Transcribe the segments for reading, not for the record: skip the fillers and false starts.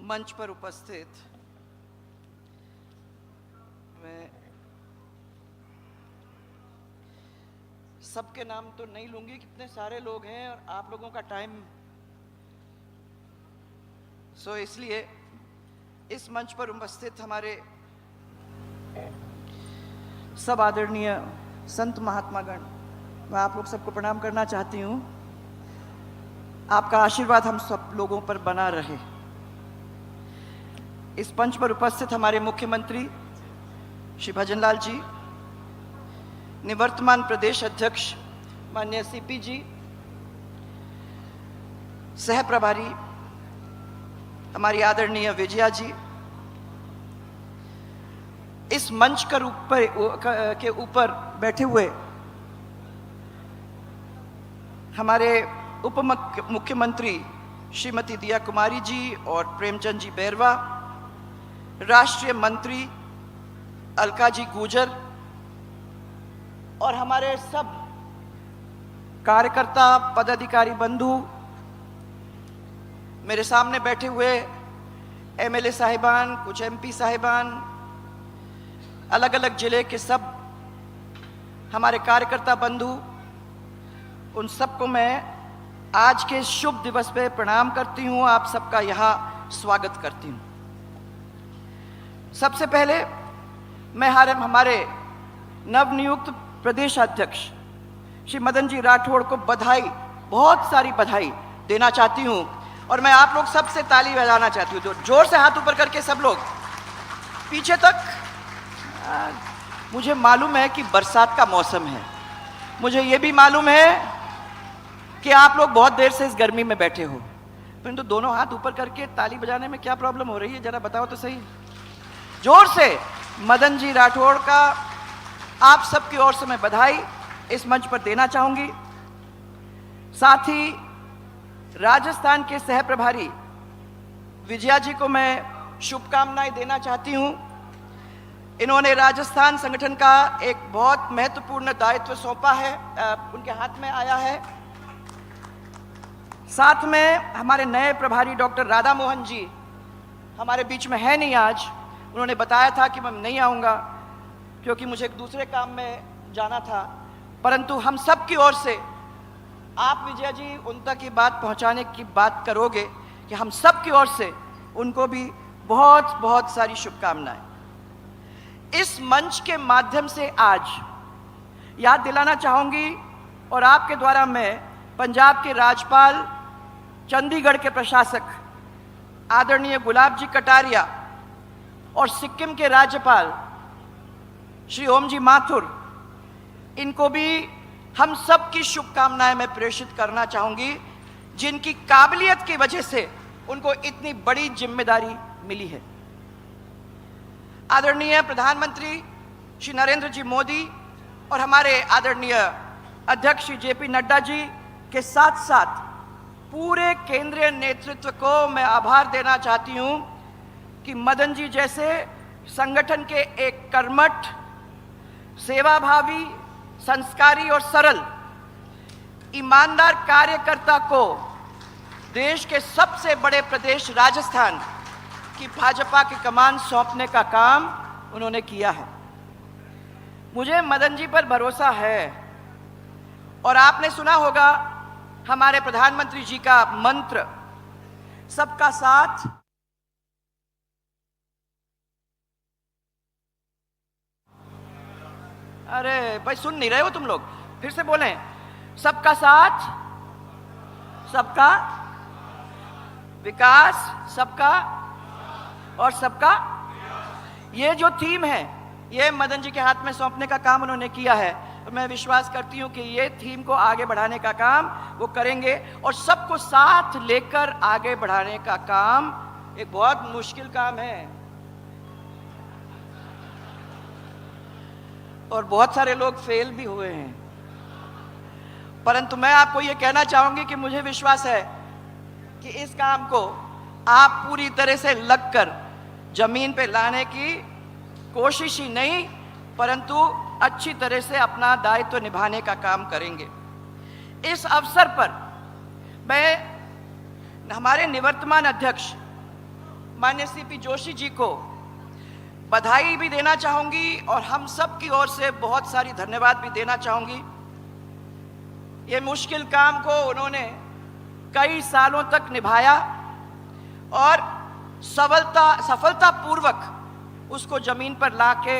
मंच पर उपस्थित मैं सबके नाम तो नहीं लूंगी, कितने सारे लोग हैं और आप लोगों का टाइम, इसलिए इस मंच पर उपस्थित हमारे सब आदरणीय संत महात्मागण, मैं आप लोग सबको प्रणाम करना चाहती हूँ। आपका आशीर्वाद हम सब लोगों पर बना रहे। इस मंच पर उपस्थित हमारे मुख्यमंत्री श्री भजनलाल जी, निवर्तमान प्रदेश अध्यक्ष माननीय सीपी जी, सह प्रभारी हमारी आदरणीय विजया जी, इस मंच के ऊपर बैठे हुए हमारे उप मुख्यमंत्री श्रीमती दिया कुमारी जी और प्रेमचंद जी बैरवा, राष्ट्रीय मंत्री अलका जी गुजर और हमारे सब कार्यकर्ता पदाधिकारी बंधु, मेरे सामने बैठे हुए एमएलए साहिबान, कुछ एमपी साहिबान, अलग अलग जिले के सब हमारे कार्यकर्ता बंधु, उन सबको मैं आज के शुभ दिवस पे प्रणाम करती हूँ। आप सबका यहाँ स्वागत करती हूँ। सबसे पहले मैं हमारे नवनियुक्त प्रदेश अध्यक्ष श्री मदन जी राठौड़ को बधाई, बहुत सारी बधाई देना चाहती हूँ और मैं आप लोग सबसे ताली बजाना चाहती हूँ। तो जोर से हाथ ऊपर करके सब लोग पीछे तक। मुझे मालूम है कि बरसात का मौसम है, मुझे ये भी मालूम है कि आप लोग बहुत देर से इस गर्मी में बैठे हो, परंतु दोनों हाथ ऊपर करके ताली बजाने में क्या प्रॉब्लम हो रही है, जरा बताओ तो सही। जोर से मदन जी राठौड़ का आप सबकी ओर से मैं बधाई इस मंच पर देना चाहूंगी। साथ ही राजस्थान के सह प्रभारी विजया जी को मैं शुभकामनाएं देना चाहती हूं। इन्होंने राजस्थान संगठन का एक बहुत महत्वपूर्ण दायित्व सौंपा है, उनके हाथ में आया है। साथ में हमारे नए प्रभारी डॉक्टर राधा मोहन जी हमारे बीच में है नहीं आज, उन्होंने बताया था कि मैं नहीं आऊँगा क्योंकि मुझे एक दूसरे काम में जाना था, परंतु हम सब की ओर से आप विजय जी उन तक ये बात पहुंचाने की बात करोगे कि हम सब की ओर से उनको भी बहुत बहुत सारी शुभकामनाएं। इस मंच के माध्यम से आज याद दिलाना चाहूंगी और आपके द्वारा मैं पंजाब के राज्यपाल, चंडीगढ़ के प्रशासक आदरणीय गुलाब जी कटारिया और सिक्किम के राज्यपाल श्री ओम जी माथुर, इनको भी हम सब की शुभकामनाएं मैं प्रेषित करना चाहूंगी, जिनकी काबिलियत की वजह से उनको इतनी बड़ी जिम्मेदारी मिली है। आदरणीय प्रधानमंत्री श्री नरेंद्र जी मोदी और हमारे आदरणीय अध्यक्ष श्री जेपी नड्डा जी के साथ साथ पूरे केंद्रीय नेतृत्व को मैं आभार देना चाहती हूं कि मदन जी जैसे संगठन के एक कर्मठ, सेवाभावी, संस्कारी और सरल ईमानदार कार्यकर्ता को देश के सबसे बड़े प्रदेश राजस्थान की भाजपा की कमान सौंपने का काम उन्होंने किया है। मुझे मदन जी पर भरोसा है और आपने सुना होगा हमारे प्रधानमंत्री जी का मंत्र, सबका साथ अरे भाई सुन नहीं रहे हो तुम लोग, फिर से बोलें, सबका साथ, सबका विकास, सबका और सबका। ये जो थीम है ये मदन जी के हाथ में सौंपने का काम उन्होंने किया है और मैं विश्वास करती हूं कि ये थीम को आगे बढ़ाने का काम वो करेंगे और सबको साथ लेकर आगे बढ़ाने का काम एक बहुत मुश्किल काम है और बहुत सारे लोग फेल भी हुए हैं, परंतु मैं आपको ये कहना चाहूंगी कि मुझे विश्वास है कि इस काम को आप पूरी तरह से लगकर जमीन पे लाने की कोशिश ही नहीं परंतु अच्छी तरह से अपना दायित्व निभाने का काम करेंगे। इस अवसर पर मैं हमारे निवर्तमान अध्यक्ष माननीय सीपी जोशी जी को बधाई भी देना चाहूंगी और हम सब की ओर से बहुत सारी धन्यवाद भी देना चाहूंगी। ये मुश्किल काम को उन्होंने कई सालों तक निभाया और सफलतापूर्वक उसको जमीन पर लाके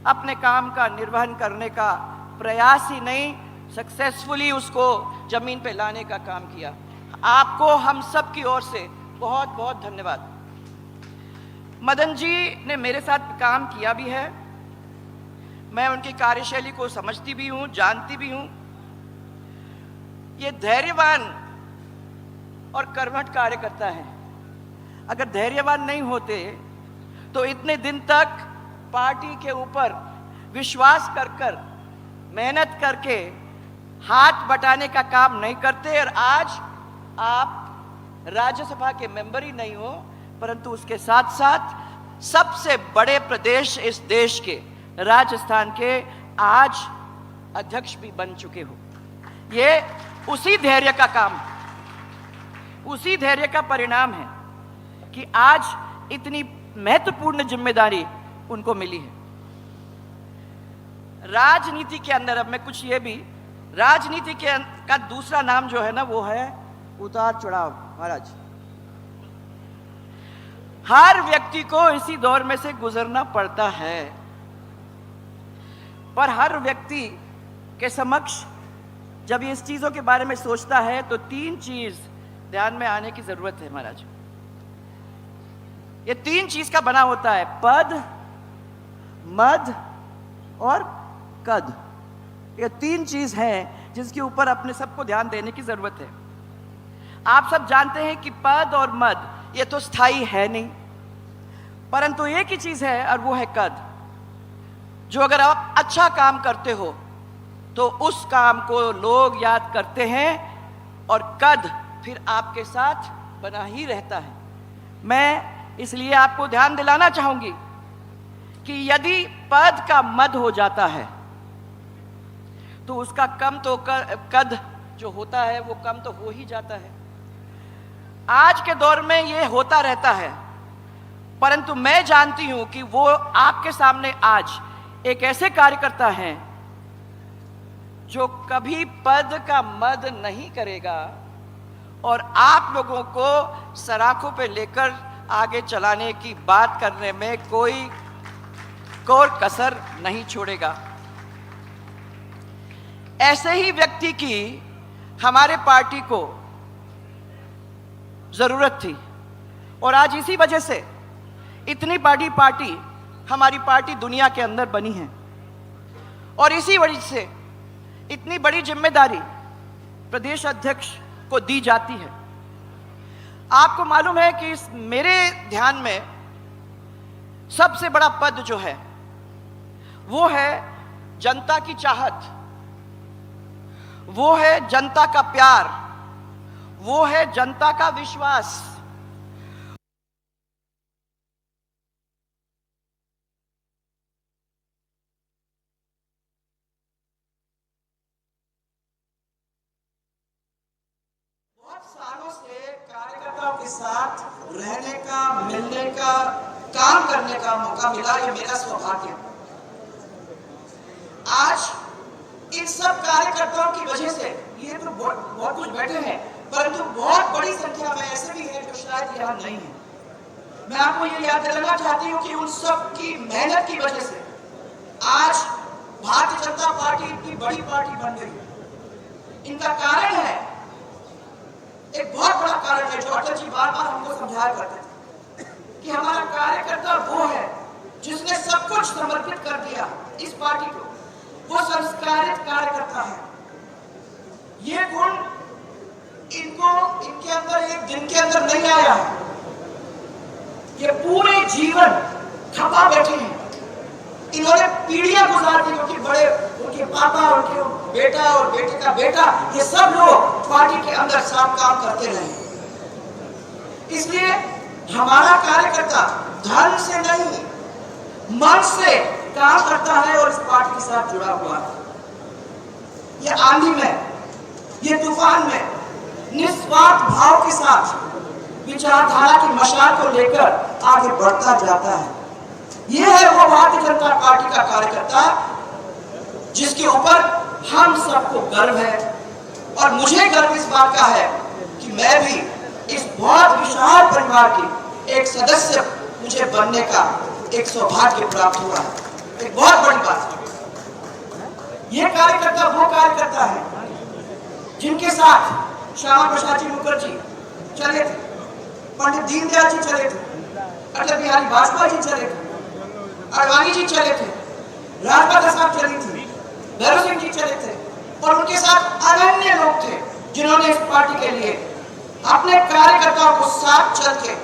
अपने काम का निर्वहन करने का प्रयास ही नहीं, सक्सेसफुली उसको जमीन पे लाने का काम किया। आपको हम सब की ओर से बहुत बहुत धन्यवाद। मदन जी ने मेरे साथ काम किया भी है, मैं उनकी कार्यशैली को समझती भी हूं, जानती भी हूं। ये धैर्यवान और कर्मठ कार्यकर्ता है। अगर धैर्यवान नहीं होते तो इतने दिन तक पार्टी के ऊपर विश्वास कर मेहनत करके हाथ बटाने का काम नहीं करते और आज आप राज्यसभा के मेंबर ही नहीं हो, परंतु उसके साथ साथ सबसे बड़े प्रदेश इस देश के, राजस्थान के, आज अध्यक्ष भी बन चुके हो। ये उसी धैर्य का काम, उसी धैर्य का परिणाम है कि आज इतनी महत्वपूर्ण जिम्मेदारी उनको मिली है। राजनीति के अंदर अब मैं कुछ ये भी, राजनीति का दूसरा नाम जो है ना वो है उतार चढ़ाव। महाराज, हर व्यक्ति को इसी दौर में से गुजरना पड़ता है, पर हर व्यक्ति के समक्ष जब ये इस चीजों के बारे में सोचता है तो तीन चीज ध्यान में आने की जरूरत है। महाराज, ये तीन चीज का बना होता है, पद, मद और कद। ये तीन चीज हैं जिसके ऊपर अपने सबको ध्यान देने की जरूरत है। आप सब जानते हैं कि पद और मद ये तो स्थायी है नहीं, परंतु एक ही चीज है और वो है कद। जो अगर आप अच्छा काम करते हो तो उस काम को लोग याद करते हैं और कद फिर आपके साथ बना ही रहता है। मैं इसलिए आपको ध्यान दिलाना चाहूंगी कि यदि पद का मद हो जाता है तो उसका कम तो कद जो होता है वो कम तो हो ही जाता है। आज के दौर में ये होता रहता है, परंतु मैं जानती हूं कि वो आपके सामने आज एक ऐसे कार्यकर्ता हैं जो कभी पद का मद नहीं करेगा और आप लोगों को सराखों पे लेकर आगे चलाने की बात करने में कोई कसर नहीं छोड़ेगा। ऐसे ही व्यक्ति की हमारे पार्टी को जरूरत थी और आज इसी वजह से इतनी बड़ी पार्टी हमारी पार्टी दुनिया के अंदर बनी है और इसी वजह से इतनी बड़ी जिम्मेदारी प्रदेश अध्यक्ष को दी जाती है। आपको मालूम है कि मेरे ध्यान में सबसे बड़ा पद जो है वो है जनता की चाहत, वो है जनता का प्यार, वो है जनता का विश्वास। बहुत सालों से कार्यकर्ताओं के साथ रहने का, मिलने का, काम करने का मौका मिला, ये मेरा सौभाग्य है। आज इन सब कार्यकर्ताओं की वजह से ये तो बहुत कुछ बैठे हैं, परंतु बहुत बड़ी संख्या में ऐसे भी हैं जो शायद यहाँ नहीं है। मैं आपको ये याद दिलाना चाहती हूँ कि उन सब की मेहनत की वजह से आज भारतीय जनता पार्टी इतनी बड़ी पार्टी बन गई। इनका कारण है, एक बहुत बड़ा कारण है जो अटल जी बार बार हमको समझाया करते थे कि हमारा कार्यकर्ता वो है जिसने सब कुछ समर्पित कर दिया इस पार्टी को, वो संस्कारित कार्यकर्ता है। ये गुण इनके अंदर एक दिन के अंदर नहीं आया है, ये पूरे जीवन खपा बैठे हैं। इन्होंने पीढ़ियां गुजार दी, क्योंकि बड़े उनके पापा, उनके बेटा और बेटे का बेटा, ये सब लोग पार्टी के अंदर साथ काम करते रहे। इसलिए हमारा कार्यकर्ता धर्म से नहीं मन से काम करता है और इस पार्टी के साथ जुड़ा हुआ है। ये आंधी में, ये तूफान में निस्वार्थ भाव के साथ विचारधारा की मशाल को लेकर आगे बढ़ता जाता है। यह है वो भारतीय जनता पार्टी का कार्यकर्ता जिसके ऊपर हम सबको गर्व है। और मुझे गर्व इस बात का है कि मैं भी इस बहुत विशाल परिवार के एक सदस्य मुझे बनने का एक सौभाग्य प्राप्त हुआ है। एक बहुत बड़ी बात है। यह कार्यकर्ता वो कार्यकर्ता है जिनके साथ श्यामा प्रसाद जी मुखर्जी चले थे, पंडित दीनदयाल जी चले थे, अटल बिहारी वाजपेयी जी चले थे, अडवाणी जी चले थे, राजमाता साहब चली थी, भैरव सिंह जी चले थे, और उनके साथ अनन्य लोग थे जिन्होंने इस पार्टी के लिए अपने कार्यकर्ताओं को साथ चल के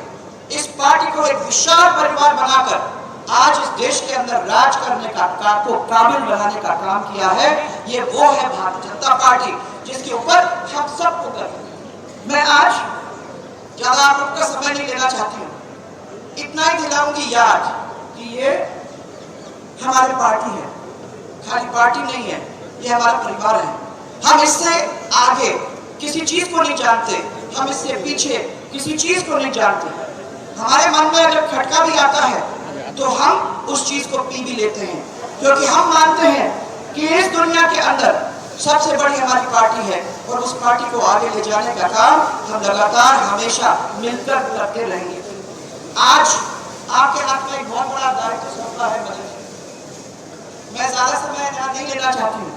इस पार्टी को एक विशाल परिवार बनाकर आज इस देश के अंदर राज करने का काबिल बनाने का काम किया है। ये वो है भारतीय जनता पार्टी जिसके ऊपर हम सबको गर्व। मैं आज ज्यादा आप लोग का समय नहीं लेना चाहती हूँ, इतना ही दिलाऊंगी याद कि ये हमारी पार्टी है, खाली पार्टी नहीं है, ये हमारा परिवार है। हम इससे आगे किसी चीज को नहीं जानते, हम इससे पीछे किसी चीज को नहीं जानते। हमारे मन में अगर खटका भी आता है तो हम उस चीज को पी भी लेते हैं, क्योंकि हम मानते हैं कि इस दुनिया के अंदर सबसे बड़ी हमारी पार्टी है और उस पार्टी को आगे ले जाने का काम हम लगातार हमेशा मिलकर करते रहेंगे। आज आपके हाथ में एक बहुत बड़ा दायित्व सौंपा है मुझे। मैं ज्यादा समय यहाँ नहीं लेना चाहती हूँ,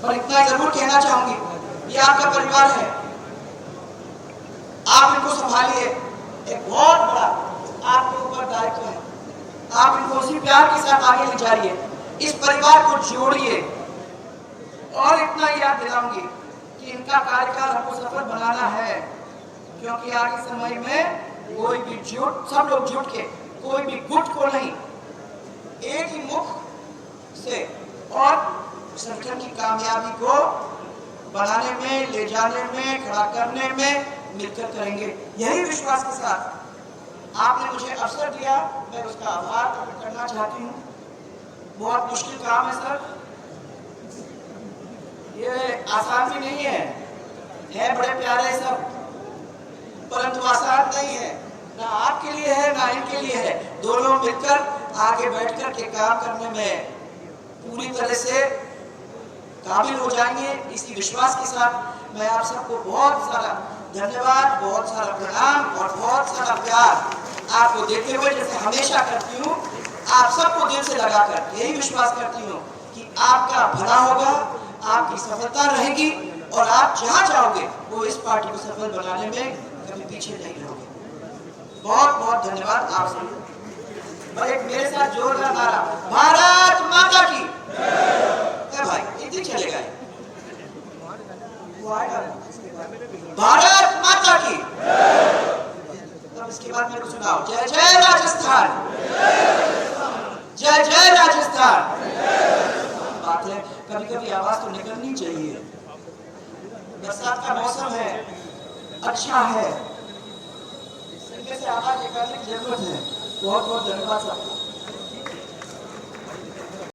पर इतना जरूर कहना चाहूंगी, ये आपका परिवार है, आप इनको संभालिए। एक बहुत बड़ा आपके ऊपर दायित्व है, आप इनको उसी प्यार के साथ आगे ले जाइए, इस परिवार को जोड़िए। और इतना याद दिलाऊंगी कि इनका कार्यकाल हमको सफल बनाना है, क्योंकि आगे समय में कोई भी सब लोग जुट के कोई भी गुट को नहीं, एक ही मुख से और संगठन की कामयाबी को बनाने में, ले जाने में, खड़ा करने में मिलकर करेंगे। यही विश्वास के साथ आपने मुझे अवसर दिया, मैं उसका आभार प्रकट करना चाहती हूँ। बहुत मुश्किल काम है सर, ये आसान भी नहीं है बड़े प्यारे सब, परंतु आसान नहीं है, ना आपके लिए है ना इनके लिए है। दोनों मिलकर आगे बैठकर के काम करने में पूरी तरह से काबिल हो जाएंगे। इसी विश्वास के साथ मैं आप सबको बहुत सारा धन्यवाद, बहुत सारा प्रणाम और बहुत सारा प्यार आपको देते हुए, जैसे हमेशा करती हूँ, आप सबको दिल से लगाकर यही विश्वास करती हूँ कि आपका भला होगा, आपकी सफलता रहेगी और आप जहाँ चाहोगे वो इस पार्टी को सफल बनाने में कभी पीछे नहीं रहोगे। बहुत बहुत धन्यवाद आप सबको। और एक मेरे साथ जोरदार नारा, भारत माता की भाई, इतनी चलेगा। भारत माता की। तब इसके बाद मेरे को सुनाओ, जय जय राजस्थान, जय जय राजस्थान। बात है, कभी कभी आवाज तो निकलनी चाहिए। बरसात का मौसम है, अच्छा है, इनमें से आवाज निकालने की जरूरत है। बहुत बहुत धन्यवाद सबको।